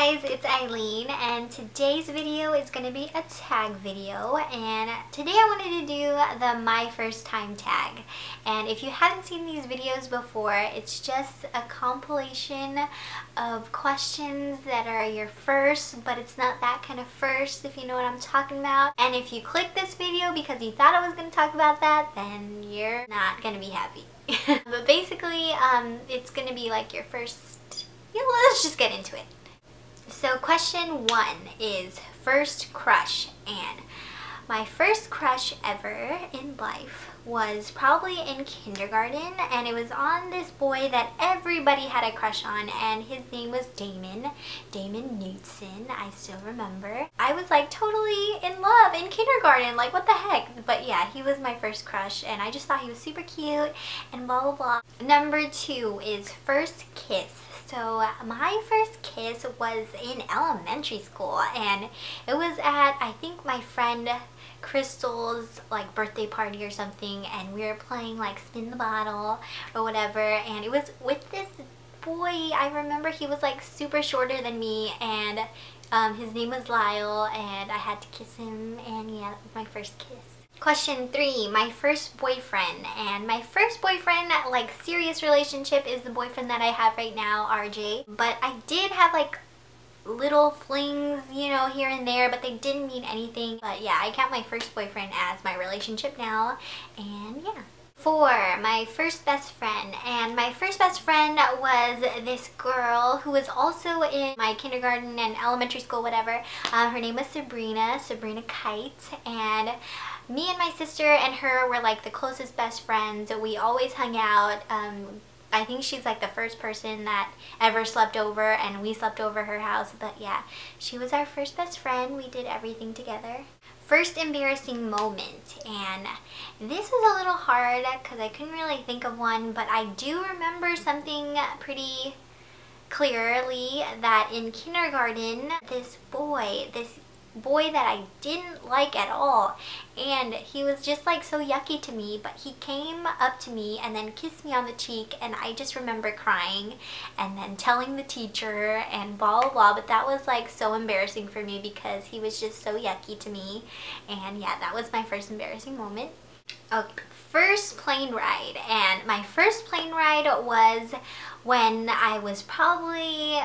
guys, it's Eileen and today's video is going to be a tag video, and today I wanted to do the my first time tag. And if you haven't seen these videos before, it's just a compilation of questions that are your first, but it's not that kind of first, if you know what I'm talking about. And if you click this video because you thought I was going to talk about that, then you're not going to be happy. But basically, it's going to be like your first, let's just get into it. So question 1 is first crush, and my first crush ever in life was probably in kindergarten, and it was on this boy that everybody had a crush on, and his name was Damon Knudsen. I still remember. I was like totally in love in kindergarten, like what the heck. But yeah, he was my first crush, and I just thought he was super cute and blah blah blah. Number 2 is first kiss. So my first kiss was in elementary school, and it was at, I think, my friend Crystal's like birthday party or something, and we were playing like spin the bottle or whatever, and it was with this boy. I remember he was like super shorter than me, and his name was Lyle, and I had to kiss him, and yeah, that was my first kiss. Question 3, my first boyfriend. And my first boyfriend, like serious relationship, is the boyfriend that I have right now, RJ. But I did have like little flings, you know, here and there, but they didn't mean anything. But yeah, I count my first boyfriend as my relationship now, and yeah. 4, my first best friend. And my first best friend was this girl who was also in my kindergarten and elementary school, whatever. Her name was Sabrina Kite, and me and my sister and her were like the closest best friends. We always hung out. I think she's like the first person that ever slept over, and we slept over her house. But yeah, she was our first best friend. We did everything together. First embarrassing moment, and this was a little hard because I couldn't really think of one, but I do remember something pretty clearly, that in kindergarten, this boy that I didn't like at all, and he was just like so yucky to me, but he came up to me and then kissed me on the cheek, and I just remember crying and then telling the teacher and blah blah blah. But that was like so embarrassing for me because he was just so yucky to me, and yeah, that was my first embarrassing moment. Okay, first plane ride. And my first plane ride was when I was probably,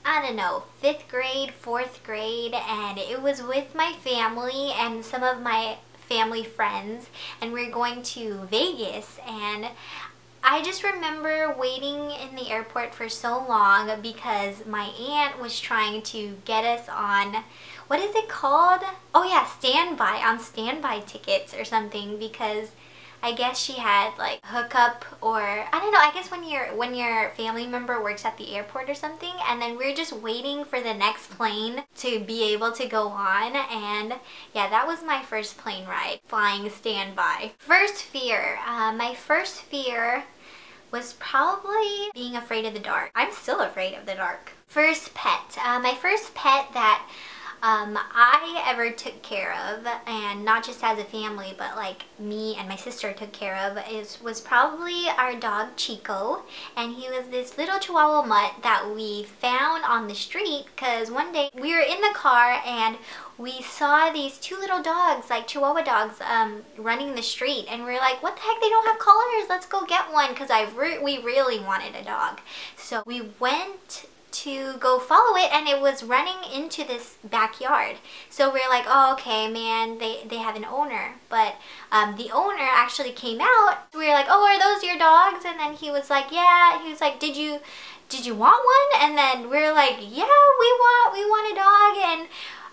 I don't know, 5th grade, 4th grade, and it was with my family and some of my family friends, and we were going to Vegas. And I just remember waiting in the airport for so long because my aunt was trying to get us on, what is it called? Oh yeah, standby tickets or something, because I guess she had like hookup, or I don't know, I guess when your family member works at the airport or something, and then we're just waiting for the next plane to be able to go on. And yeah, that was my first plane ride, flying standby. First fear. My first fear was probably being afraid of the dark. I'm still afraid of the dark. First pet. My first pet that I ever took care of, and not just as a family, but like me and my sister took care of, was probably our dog Chico. And he was this little Chihuahua mutt that we found on the street, because one day we were in the car and we saw these 2 little dogs, like Chihuahua dogs, running the street, and we were like, what the heck, they don't have collars, let's go get one, because we really wanted a dog. So we went to go follow it, and it was running into this backyard. So we were like, oh okay, man, they have an owner. But the owner actually came out. We were like, oh, are those your dogs? And then he was like, yeah. He was like, did you want one? And then we were like, yeah, we want a dog.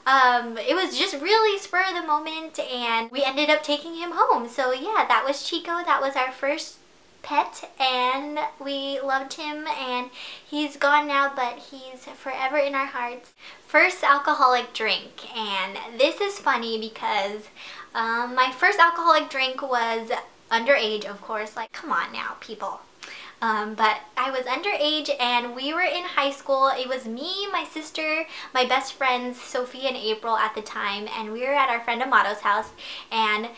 And it was just really spur of the moment, and we ended up taking him home. So yeah, that was Chico. That was our first pet, and we loved him, and he's gone now, but he's forever in our hearts. First alcoholic drink. And this is funny because my first alcoholic drink was underage, of course. Like, come on now, people. But I was underage, and we were in high school. It was me, my sister, my best friends Sophie and April at the time, and we were at our friend Amato's house, and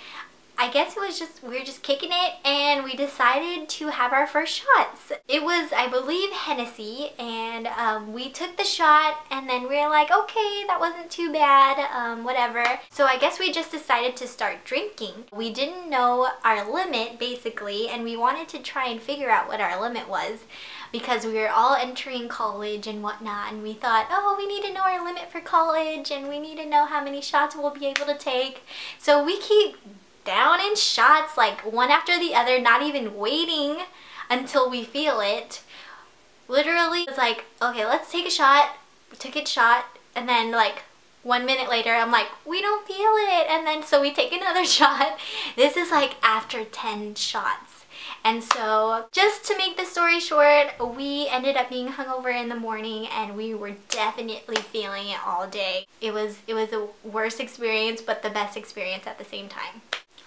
I guess it was just, we were just kicking it and we decided to have our first shots. It was, I believe, Hennessy, and we took the shot and then we were like, okay, that wasn't too bad, whatever. So I guess we just decided to start drinking. We didn't know our limit basically, and we wanted to try and figure out what our limit was because we were all entering college and whatnot, and we thought, oh, we need to know our limit for college and we need to know how many shots we'll be able to take. So we keep down in shots like one after the other, not even waiting until we feel it. Literally, it's like, okay, let's take a shot. We took a shot, and then like 1 minute later, I'm like, we don't feel it. And then so we take another shot. This is like after 10 shots. And so just to make the story short, we ended up being hungover in the morning and we were definitely feeling it all day. It was the worst experience, but the best experience at the same time.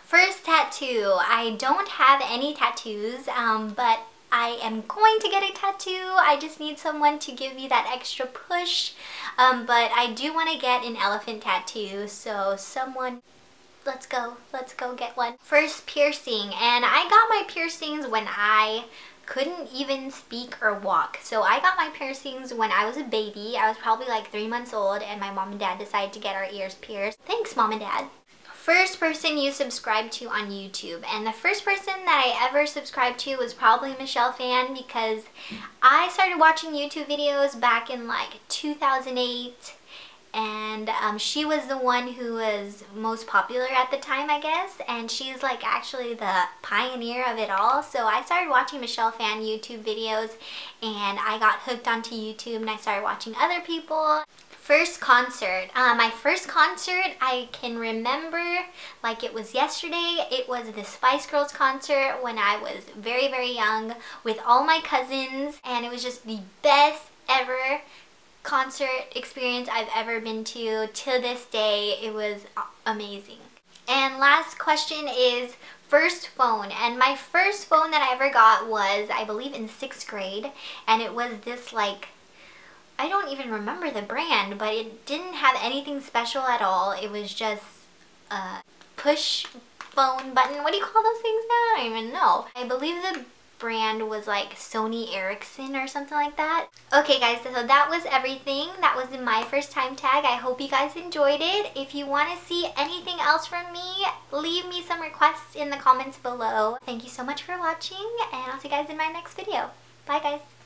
First tattoo. I don't have any tattoos, but I am going to get a tattoo. I just need someone to give me that extra push. But I do want to get an elephant tattoo, so someone, let's go get one. First, piercing. And I got my piercings when I couldn't even speak or walk. So I got my piercings when I was a baby. I was probably like 3 months old, and my mom and dad decided to get our ears pierced. Thanks, Mom and Dad. First person you subscribe to on YouTube, and the first person that I ever subscribed to was probably Michelle Fan, because I started watching YouTube videos back in like 2008, and she was the one who was most popular at the time, I guess, and she's like actually the pioneer of it all. So I started watching Michelle Fan YouTube videos and I got hooked onto YouTube and I started watching other people. First concert. My first concert I can remember like it was yesterday. It was the Spice Girls concert when I was very, very young with all my cousins, and it was just the best ever concert experience I've ever been to. To this day, it was amazing. And last question is first phone. And my first phone that I ever got was, I believe, in 6th grade, and it was this like, I don't even remember the brand, but it didn't have anything special at all. It was just a push phone button. What do you call those things now? I don't even know. I believe the brand was like Sony Ericsson or something like that. Okay guys, so that was everything. That was my first time tag. I hope you guys enjoyed it. If you want to see anything else from me, leave me some requests in the comments below. Thank you so much for watching, and I'll see you guys in my next video. Bye guys.